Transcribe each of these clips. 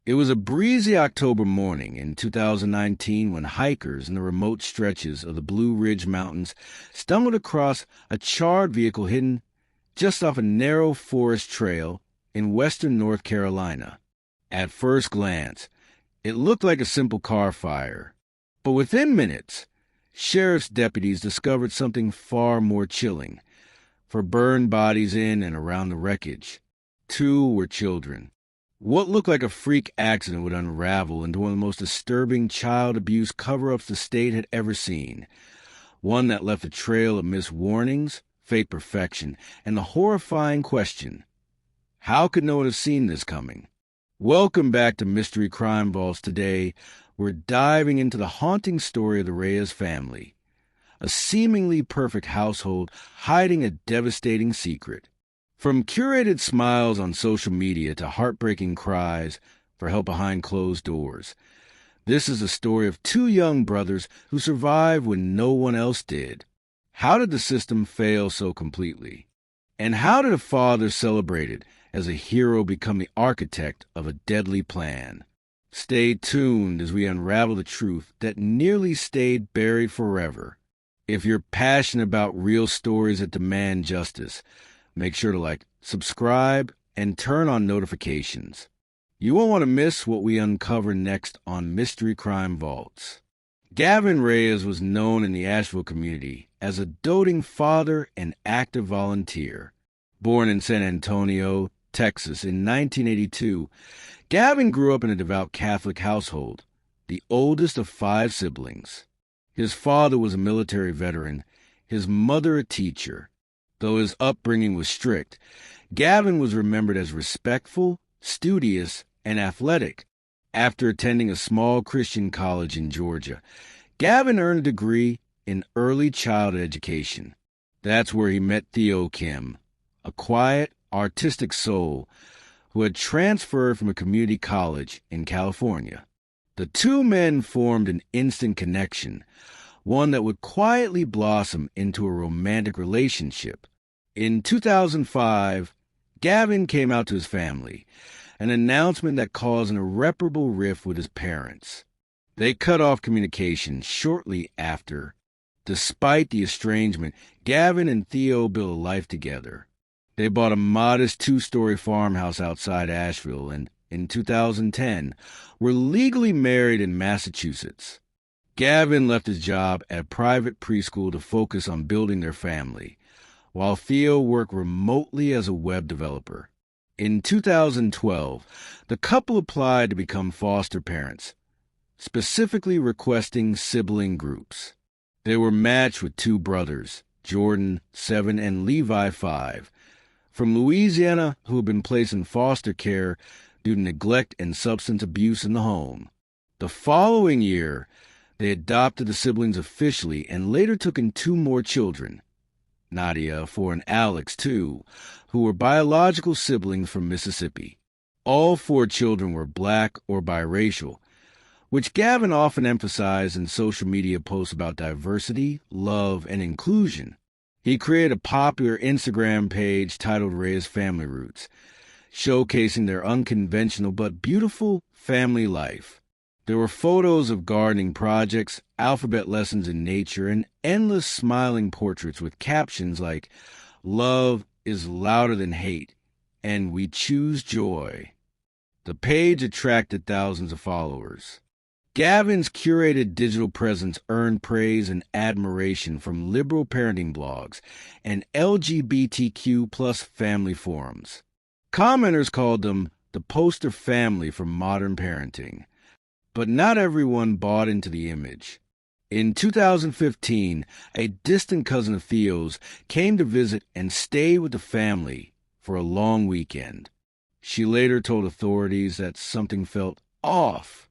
It was a breezy October morning in 2019 when hikers in the remote stretches of the Blue Ridge Mountains stumbled across a charred vehicle hidden just off a narrow forest trail in western North Carolina. At first glance, it looked like a simple car fire, but within minutes, sheriff's deputies discovered something far more chilling. For burned bodies in and around the wreckage, 2 were children. What looked like a freak accident would unravel into one of the most disturbing child abuse cover-ups the state had ever seen. One that left a trail of missed warnings, fake perfection, and the horrifying question, how could no one have seen this coming? Welcome back to Mystery Crime Vaults. Today, we're diving into the haunting story of the Reyes family, a seemingly perfect household hiding a devastating secret. From curated smiles on social media to heartbreaking cries for help behind closed doors, this is a story of 2 young brothers who survived when no one else did. How did the system fail so completely? And how did a father celebrated as a hero become the architect of a deadly plan? Stay tuned as we unravel the truth that nearly stayed buried forever. If you're passionate about real stories that demand justice, make sure to subscribe, and turn on notifications. You won't want to miss what we uncover next on Mystery Crime Vaults. Gavin Reyes was known in the Asheville community as a doting father and active volunteer. Born in San Antonio, Texas in 1982, Gavin grew up in a devout Catholic household, the oldest of 5 siblings. His father was a military veteran, his mother a teacher. Though his upbringing was strict, Gavin was remembered as respectful, studious, and athletic. After attending a small Christian college in Georgia, Gavin earned a degree in early childhood education. That's where he met Theo Kim, a quiet, artistic soul who had transferred from a community college in California. The 2 men formed an instant connection, one that would quietly blossom into a romantic relationship. In 2005, Gavin came out to his family, an announcement that caused an irreparable rift with his parents. They cut off communication shortly after. Despite the estrangement, Gavin and Theo built a life together. They bought a modest 2-story farmhouse outside Asheville and, in 2010, were legally married in Massachusetts. Gavin left his job at a private preschool to focus on building their family, while Theo worked remotely as a web developer. In 2012, the couple applied to become foster parents, specifically requesting sibling groups. They were matched with 2 brothers, Jordan, 7, and Levi, 5, from Louisiana, who had been placed in foster care due to neglect and substance abuse in the home. The following year, they adopted the siblings officially and later took in 2 more children, Nadia, 4, and Alex, 2, who were biological siblings from Mississippi. All 4 children were black or biracial, which Gavin often emphasized in social media posts about diversity, love, and inclusion. He created a popular Instagram page titled Reyes Family Roots, showcasing their unconventional but beautiful family life. There were photos of gardening projects, alphabet lessons in nature, and endless smiling portraits with captions like, "Love is louder than hate, and we choose joy." The page attracted thousands of followers. Gavin's curated digital presence earned praise and admiration from liberal parenting blogs and LGBTQ+ family forums. Commenters called them the poster family for modern parenting. But not everyone bought into the image. In 2015, a distant cousin of Theo's came to visit and stay with the family for a long weekend. She later told authorities that something felt off.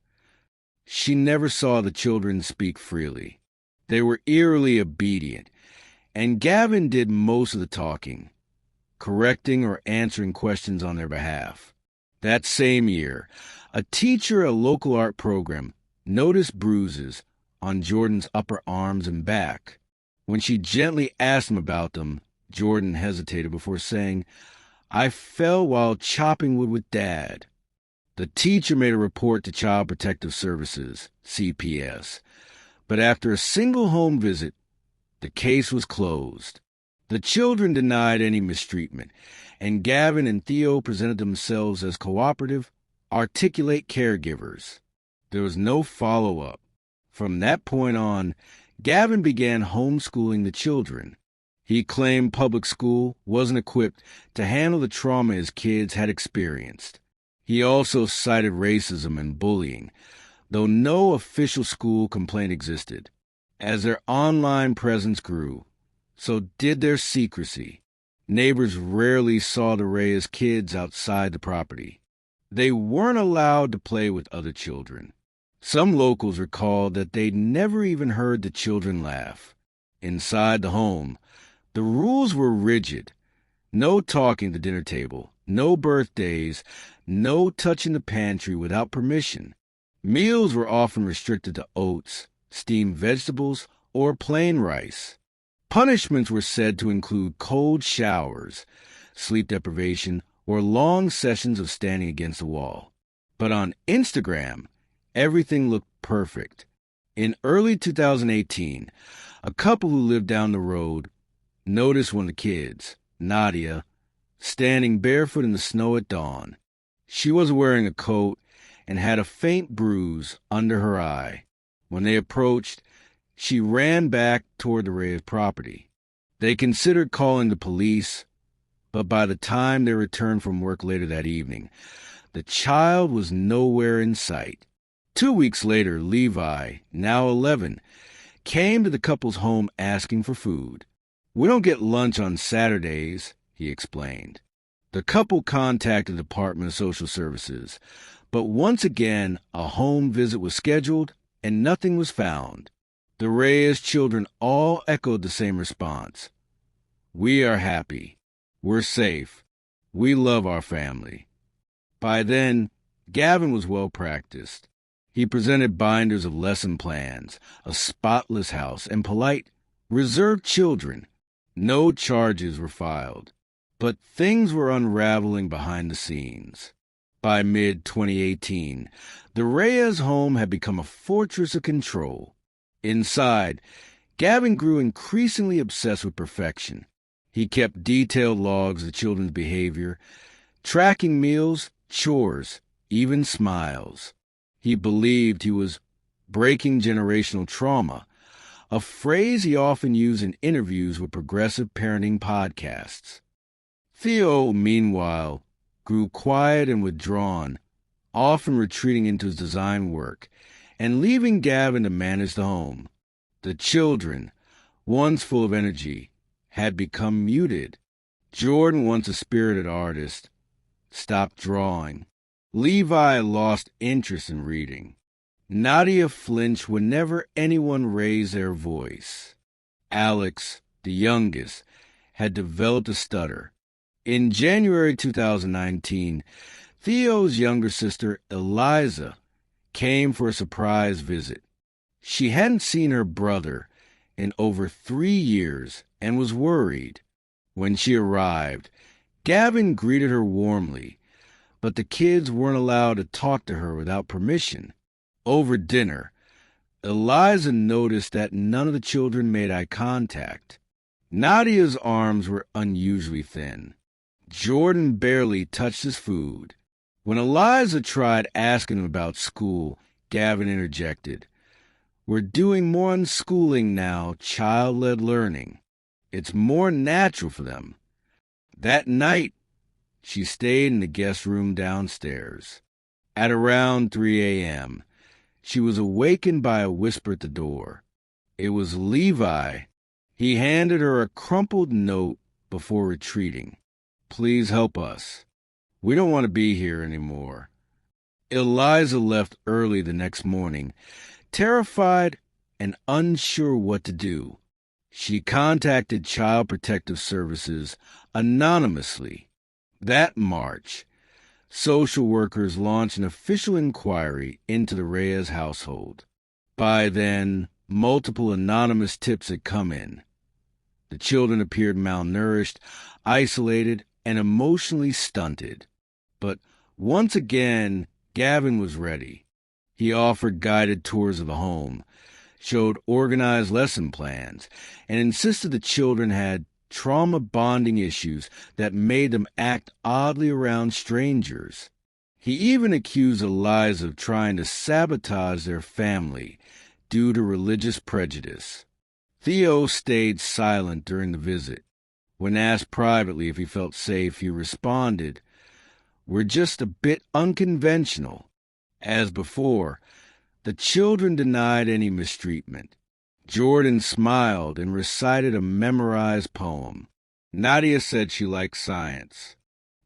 She never saw the children speak freely. They were eerily obedient, and Gavin did most of the talking, correcting or answering questions on their behalf. That same year, a teacher at a local art program noticed bruises on Jordan's upper arms and back. When she gently asked him about them, Jordan hesitated before saying, "I fell while chopping wood with Dad." The teacher made a report to Child Protective Services, CPS, but after a single home visit, the case was closed. The children denied any mistreatment, and Gavin and Theo presented themselves as cooperative, articulate caregivers. There was no follow-up. From that point on, Gavin began homeschooling the children. He claimed public school wasn't equipped to handle the trauma his kids had experienced. He also cited racism and bullying, though no official school complaint existed. As their online presence grew, so did their secrecy. Neighbors rarely saw the Reyes kids outside the property. They weren't allowed to play with other children. Some locals recalled that they'd never even heard the children laugh. Inside the home, the rules were rigid. No talking at the dinner table, no birthdays, no touching the pantry without permission. Meals were often restricted to oats, steamed vegetables, or plain rice. Punishments were said to include cold showers, sleep deprivation, or long sessions of standing against a wall. But on Instagram, everything looked perfect. In early 2018, a couple who lived down the road noticed one of the kids, Nadia, standing barefoot in the snow at dawn. She was wearing a coat and had a faint bruise under her eye. When they approached, she ran back toward the Reyes property. They considered calling the police, but by the time they returned from work later that evening, the child was nowhere in sight. 2 weeks later, Levi, now 11, came to the couple's home asking for food. "We don't get lunch on Saturdays," he explained. The couple contacted the Department of Social Services, but once again a home visit was scheduled and nothing was found. The Reyes children all echoed the same response. "We are happy. We're safe. We love our family." By then, Gavin was well practiced. He presented binders of lesson plans, a spotless house, and polite, reserved children. No charges were filed. But things were unraveling behind the scenes. By mid-2018, the Reyes home had become a fortress of control. Inside, Gavin grew increasingly obsessed with perfection. He kept detailed logs of the children's behavior, tracking meals, chores, even smiles. He believed he was breaking generational trauma, a phrase he often used in interviews with progressive parenting podcasts. Theo, meanwhile, grew quiet and withdrawn, often retreating into his design work and leaving Gavin to manage the home. The children, once full of energy, had become muted. Jordan, once a spirited artist, stopped drawing. Levi lost interest in reading. Nadia flinched whenever anyone raised their voice. Alex, the youngest, had developed a stutter. In January 2019, Theo's younger sister, Eliza, came for a surprise visit. She hadn't seen her brother in over 3 years and was worried. When she arrived, Gavin greeted her warmly, but the kids weren't allowed to talk to her without permission. Over dinner, Eliza noticed that none of the children made eye contact. Nadia's arms were unusually thin. Jordan barely touched his food. When Eliza tried asking him about school, Gavin interjected, "We're doing more unschooling now, child-led learning. It's more natural for them." That night, she stayed in the guest room downstairs. At around 3 a.m., she was awakened by a whisper at the door. It was Levi. He handed her a crumpled note before retreating. "Please help us. We don't want to be here anymore." Eliza left early the next morning, terrified and unsure what to do. She contacted Child Protective Services anonymously. That March, social workers launched an official inquiry into the Reyes household. By then, multiple anonymous tips had come in. The children appeared malnourished, isolated, and emotionally stunted. But once again, Gavin was ready. He offered guided tours of the home, showed organized lesson plans, and insisted the children had trauma bonding issues that made them act oddly around strangers. He even accused Eliza of trying to sabotage their family due to religious prejudice. Theo stayed silent during the visit. When asked privately if he felt safe, he responded, "We're just a bit unconventional." As before, the children denied any mistreatment. Jordan smiled and recited a memorized poem. Nadia said she liked science.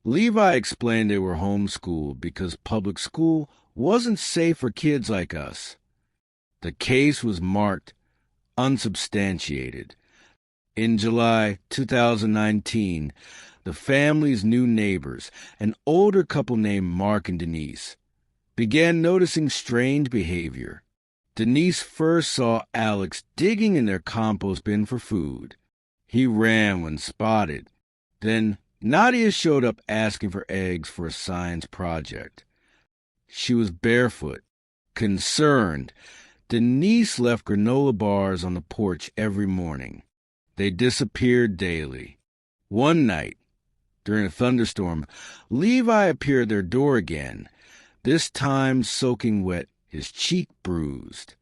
Levi explained they were homeschooled because public school wasn't safe for kids like us. The case was marked unsubstantiated. In July 2019, the family's new neighbors, an older couple named Mark and Denise, began noticing strange behavior. Denise first saw Alex digging in their compost bin for food. He ran when spotted. Then Nadia showed up asking for eggs for a science project. She was barefoot. Concerned, Denise left granola bars on the porch every morning. They disappeared daily. One night, during a thunderstorm, Levi appeared at their door again, this time soaking wet, his cheek bruised.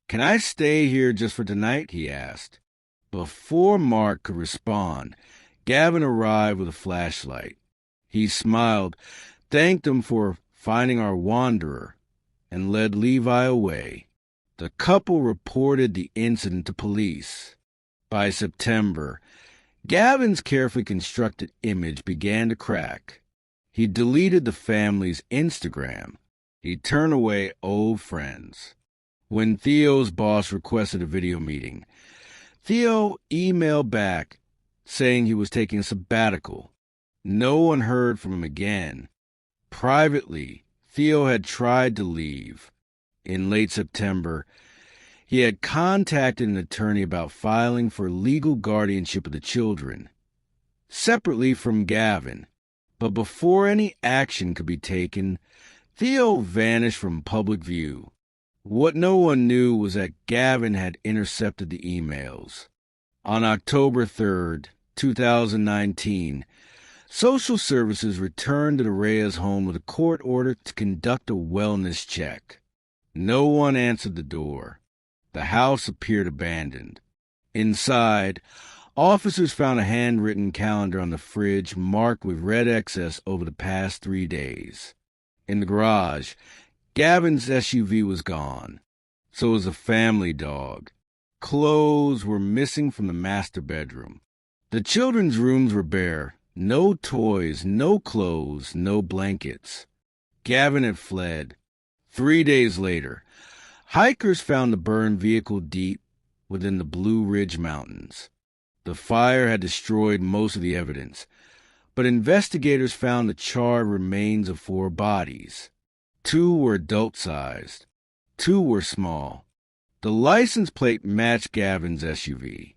"Can I stay here just for tonight?" he asked. Before Mark could respond, Gavin arrived with a flashlight. He smiled, thanked him for finding our wanderer, and led Levi away. The couple reported the incident to police. By September, Gavin's carefully constructed image began to crack. He deleted the family's Instagram. He turned away old friends. When Theo's boss requested a video meeting, Theo emailed back saying he was taking a sabbatical. No one heard from him again. Privately, Theo had tried to leave. In late September, he had contacted an attorney about filing for legal guardianship of the children, separately from Gavin. But before any action could be taken, Theo vanished from public view. What no one knew was that Gavin had intercepted the emails. On October 3rd, 2019, social services returned to the Reyes home with a court order to conduct a wellness check. No one answered the door. The house appeared abandoned. Inside, officers found a handwritten calendar on the fridge marked with red excess over the past 3 days. In the garage, Gavin's SUV was gone. So was a family dog. Clothes were missing from the master bedroom. The children's rooms were bare. No toys, no clothes, no blankets. Gavin had fled. 3 days later, hikers found the burned vehicle deep within the Blue Ridge Mountains. The fire had destroyed most of the evidence, but investigators found the charred remains of 4 bodies. 2 were adult-sized. 2 were small. The license plate matched Gavin's SUV.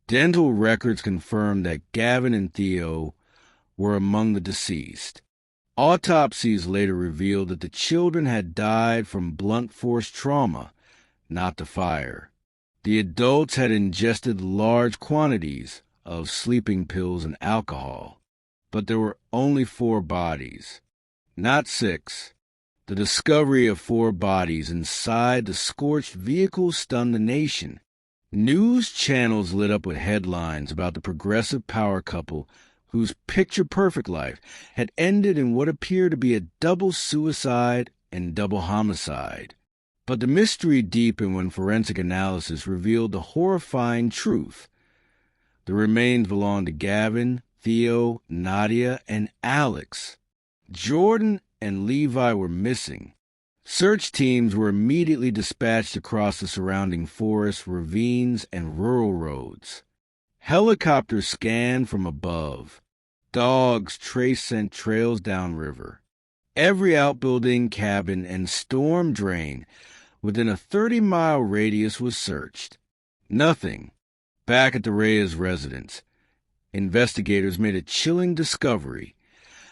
Dental records confirmed that Gavin and Theo were among the deceased. Autopsies later revealed that the children had died from blunt force trauma, not the fire. The adults had ingested large quantities of sleeping pills and alcohol, but there were only 4 bodies, not 6. The discovery of 4 bodies inside the scorched vehicle stunned the nation. News channels lit up with headlines about the progressive power couple whose picture-perfect life had ended in what appeared to be a double suicide and double homicide. But the mystery deepened when forensic analysis revealed the horrifying truth. The remains belonged to Gavin, Theo, Nadia, and Alex. Jordan and Levi were missing. Search teams were immediately dispatched across the surrounding forests, ravines, and rural roads. Helicopters scanned from above. Dogs traced scent trails downriver. Every outbuilding, cabin, and storm drain within a 30-mile radius was searched. Nothing. Back at the Reyes residence, investigators made a chilling discovery.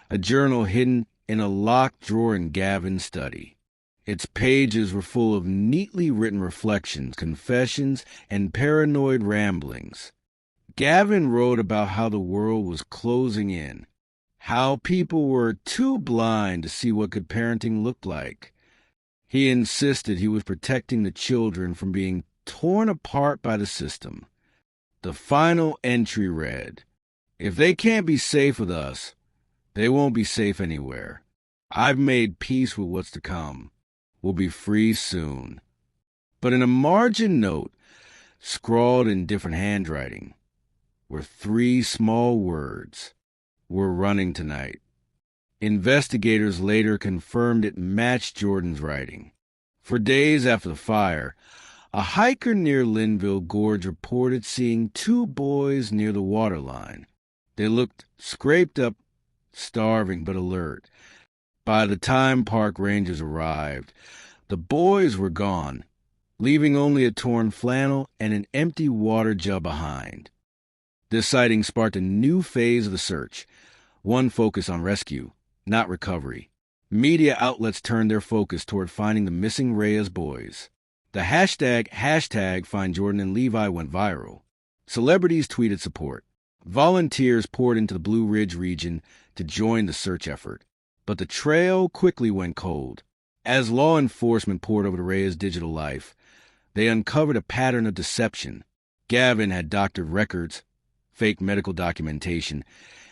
A journal hidden in a locked drawer in Gavin's study. Its pages were full of neatly written reflections, confessions, and paranoid ramblings. Gavin wrote about how the world was closing in, how people were too blind to see what good parenting looked like. He insisted he was protecting the children from being torn apart by the system. The final entry read, "If they can't be safe with us, they won't be safe anywhere. I've made peace with what's to come. We'll be free soon." But in a margin note, scrawled in different handwriting, were 3 small words: "We're running tonight." Investigators later confirmed it matched Jordan's writing. For days after the fire, a hiker near Linville Gorge reported seeing 2 boys near the waterline. They looked scraped up, starving but alert. By the time park rangers arrived, the boys were gone, leaving only a torn flannel and an empty water jug behind. This sighting sparked a new phase of the search, one focused on rescue, not recovery. Media outlets turned their focus toward finding the missing Reyes boys. The hashtag #FindJordanandLevi went viral. Celebrities tweeted support. Volunteers poured into the Blue Ridge region to join the search effort. But the trail quickly went cold. As law enforcement pored over the Reyes' digital life, they uncovered a pattern of deception. Gavin had doctored records, fake medical documentation,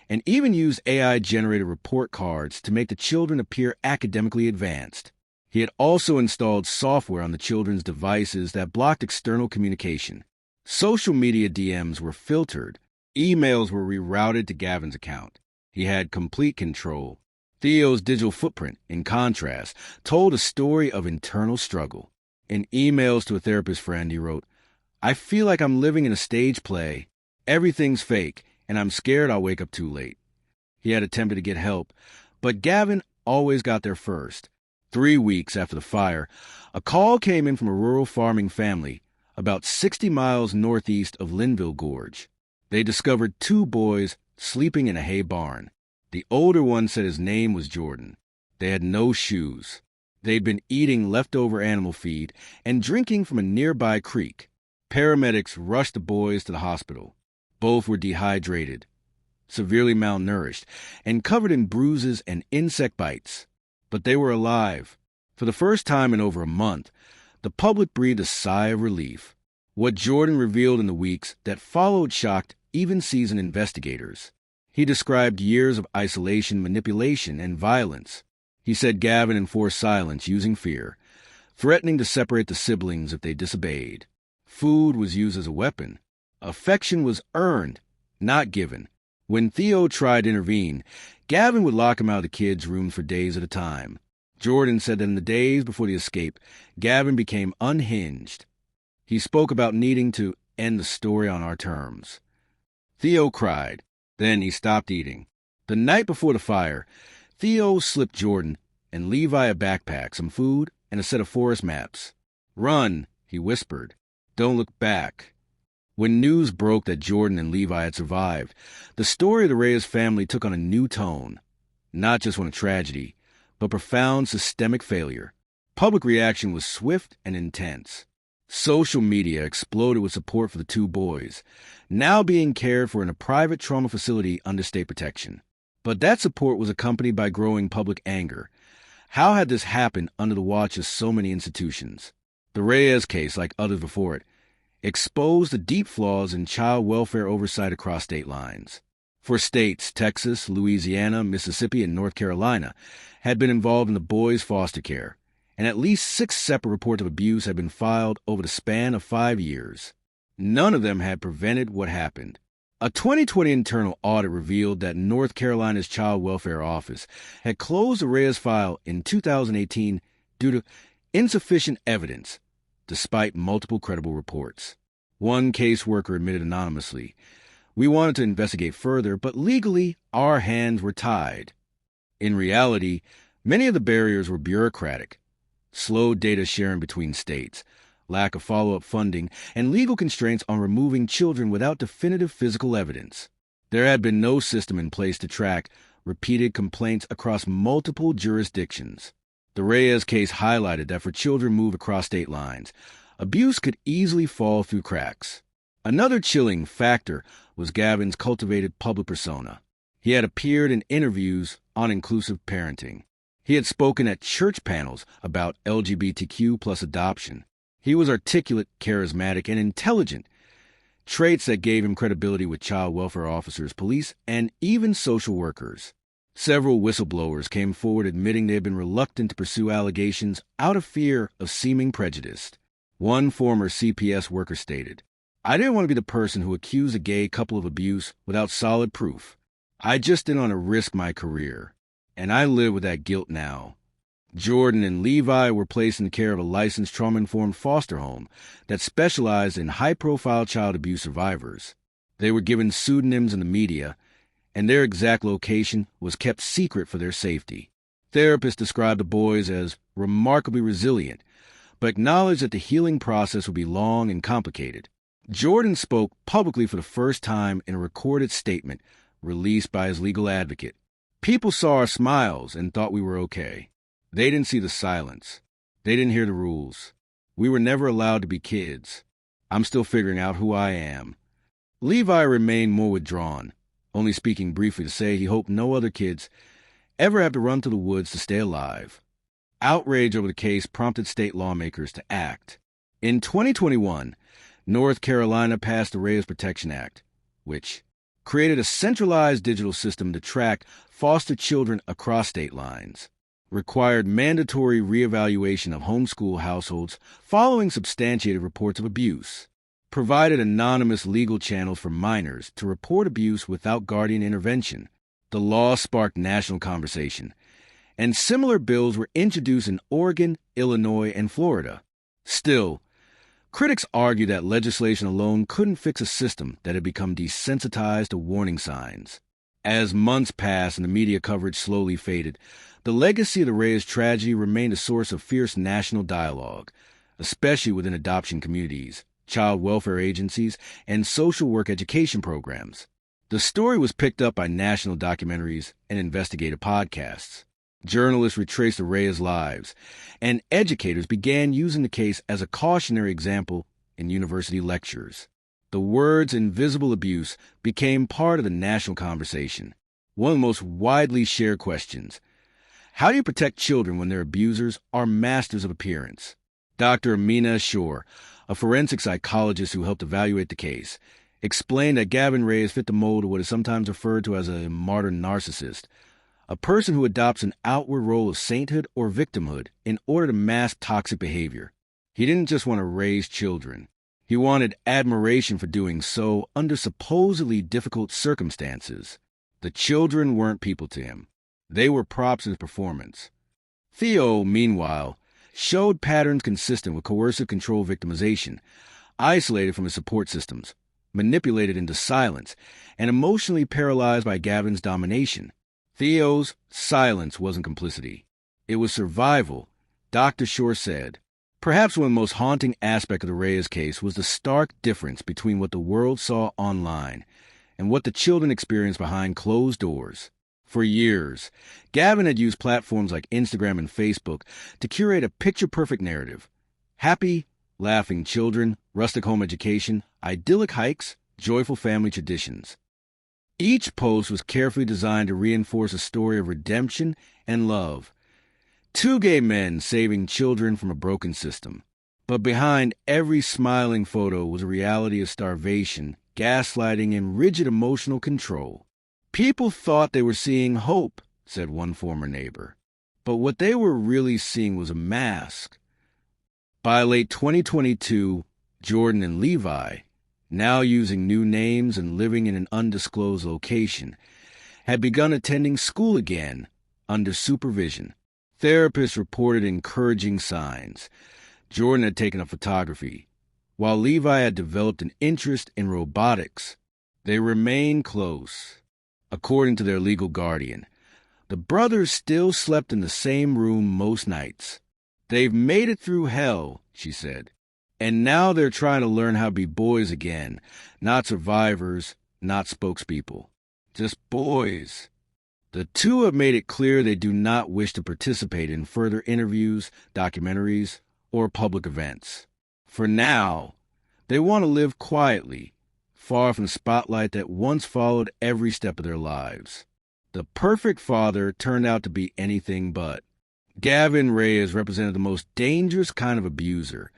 and even used AI-generated report cards to make the children appear academically advanced. He had also installed software on the children's devices that blocked external communication. Social media DMs were filtered. Emails were rerouted to Gavin's account. He had complete control. Theo's digital footprint, in contrast, told a story of internal struggle. In emails to a therapist friend, he wrote, "I feel like I'm living in a stage play. Everything's fake, and I'm scared I'll wake up too late." He had attempted to get help, but Gavin always got there first. 3 weeks after the fire, a call came in from a rural farming family about 60 miles northeast of Linville Gorge. They discovered 2 boys sleeping in a hay barn. The older one said his name was Jordan. They had no shoes. They'd been eating leftover animal feed and drinking from a nearby creek. Paramedics rushed the boys to the hospital. Both were dehydrated, severely malnourished, and covered in bruises and insect bites. But they were alive. For the first time in over a month, the public breathed a sigh of relief. What Jordan revealed in the weeks that followed shocked even seasoned investigators. He described years of isolation, manipulation, and violence. He said Gavin enforced silence using fear, threatening to separate the siblings if they disobeyed. Food was used as a weapon. Affection was earned, not given. When Theo tried to intervene, Gavin would lock him out of the kids' rooms for days at a time. Jordan said that in the days before the escape, Gavin became unhinged. He spoke about needing to end the story on our terms. Theo cried. Then he stopped eating. The night before the fire, Theo slipped Jordan and Levi a backpack, some food, and a set of forest maps. "Run," he whispered. "Don't look back." When news broke that Jordan and Levi had survived, the story of the Reyes family took on a new tone. Not just one of tragedy, but profound systemic failure. Public reaction was swift and intense. Social media exploded with support for the 2 boys, now being cared for in a private trauma facility under state protection. But that support was accompanied by growing public anger. How had this happened under the watch of so many institutions? The Reyes case, like others before it, exposed the deep flaws in child welfare oversight across state lines. For states, Texas, Louisiana, Mississippi, and North Carolina had been involved in the boys' foster care, and at least 6 separate reports of abuse had been filed over the span of 5 years. None of them had prevented what happened. A 2020 internal audit revealed that North Carolina's Child Welfare Office had closed the Reyes file in 2018 due to insufficient evidence, despite multiple credible reports. One caseworker admitted anonymously, "We wanted to investigate further, but legally our hands were tied." In reality, many of the barriers were bureaucratic: slow data sharing between states, lack of follow-up funding, and legal constraints on removing children without definitive physical evidence. There had been no system in place to track repeated complaints across multiple jurisdictions. The Reyes case highlighted that for children moved across state lines, abuse could easily fall through cracks. Another chilling factor was Gavin's cultivated public persona. He had appeared in interviews on inclusive parenting. He had spoken at church panels about LGBTQ plus adoption. He was articulate, charismatic, and intelligent, traits that gave him credibility with child welfare officers, police, and even social workers. Several whistleblowers came forward admitting they had been reluctant to pursue allegations out of fear of seeming prejudiced. One former CPS worker stated, "I didn't want to be the person who accused a gay couple of abuse without solid proof. I just didn't want to risk my career, and I live with that guilt now." Jordan and Levi were placed in the care of a licensed trauma-informed foster home that specialized in high-profile child abuse survivors. They were given pseudonyms in the media, and their exact location was kept secret for their safety. Therapists described the boys as remarkably resilient, but acknowledged that the healing process would be long and complicated. Jordan spoke publicly for the first time in a recorded statement released by his legal advocate. "People saw our smiles and thought we were okay. They didn't see the silence. They didn't hear the rules. We were never allowed to be kids. I'm still figuring out who I am." Levi remained more withdrawn, only speaking briefly to say he hoped no other kids ever have to run to the woods to stay alive. Outrage over the case prompted state lawmakers to act. In 2021, North Carolina passed the Reyes Protection Act, which created a centralized digital system to track foster children across state lines, required mandatory reevaluation of homeschool households following substantiated reports of abuse, provided anonymous legal channels for minors to report abuse without guardian intervention. The law sparked national conversation, and similar bills were introduced in Oregon, Illinois, and Florida. Still, critics argue that legislation alone couldn't fix a system that had become desensitized to warning signs. As months passed and the media coverage slowly faded, the legacy of the Reyes tragedy remained a source of fierce national dialogue, especially within adoption communities, child welfare agencies, and social work education programs. The story was picked up by national documentaries and investigative podcasts. Journalists retraced the Reyes' lives, and educators began using the case as a cautionary example in university lectures. The words "invisible abuse" became part of the national conversation. One of the most widely shared questions: how do you protect children when their abusers are masters of appearance? Dr. Amina Shore, a forensic psychologist who helped evaluate the case, explained that Gavin Reyes fit the mold of what is sometimes referred to as a modern narcissist, a person who adopts an outward role of sainthood or victimhood in order to mask toxic behavior. He didn't just want to raise children. He wanted admiration for doing so under supposedly difficult circumstances. The children weren't people to him. They were props in his performance. Theo, meanwhile, showed patterns consistent with coercive control victimization, isolated from his support systems, manipulated into silence, and emotionally paralyzed by Gavin's domination. Theo's silence wasn't complicity. It was survival, Dr. Shore said. Perhaps one of the most haunting aspects of the Reyes case was the stark difference between what the world saw online and what the children experienced behind closed doors. For years, Gavin had used platforms like Instagram and Facebook to curate a picture-perfect narrative. Happy, laughing children, rustic home education, idyllic hikes, joyful family traditions. Each post was carefully designed to reinforce a story of redemption and love. Two gay men saving children from a broken system. But behind every smiling photo was a reality of starvation, gaslighting, and rigid emotional control. People thought they were seeing hope, said one former neighbor. But what they were really seeing was a mask. By late 2022, Jordan and Levi, now using new names and living in an undisclosed location, had begun attending school again under supervision. Therapists reported encouraging signs. Jordan had taken up photography, while Levi had developed an interest in robotics. They remained close. According to their legal guardian, the brothers still slept in the same room most nights. "They've made it through hell," she said, "and now they're trying to learn how to be boys again, not survivors, not spokespeople. Just boys." The two have made it clear they do not wish to participate in further interviews, documentaries, or public events. For now, they want to live quietly, far from the spotlight that once followed every step of their lives. The perfect father turned out to be anything but. Gavin Reyes represented the most dangerous kind of abuser,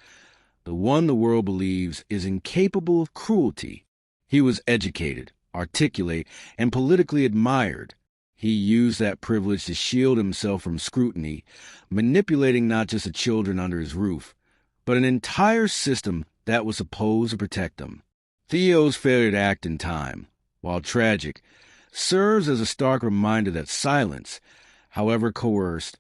the one the world believes is incapable of cruelty. He was educated, articulate, and politically admired. He used that privilege to shield himself from scrutiny, manipulating not just the children under his roof, but an entire system that was supposed to protect them. Theo's failure to act in time, while tragic, serves as a stark reminder that silence, however coerced,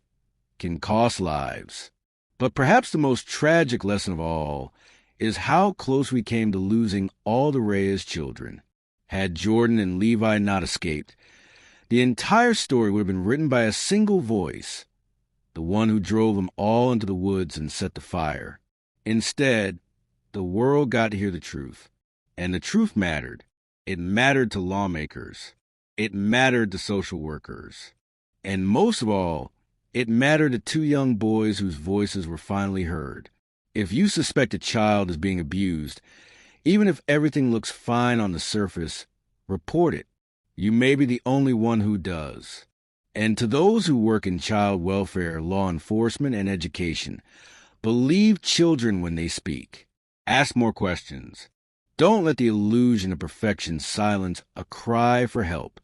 can cost lives. But perhaps the most tragic lesson of all is how close we came to losing all the Reyes children. Had Jordan and Levi not escaped, the entire story would have been written by a single voice, the one who drove them all into the woods and set the fire. Instead, the world got to hear the truth. And the truth mattered. It mattered to lawmakers. It mattered to social workers. And most of all, it mattered to two young boys whose voices were finally heard. If you suspect a child is being abused, even if everything looks fine on the surface, report it. You may be the only one who does. And to those who work in child welfare, law enforcement, and education, believe children when they speak. Ask more questions. Don't let the illusion of perfection silence a cry for help.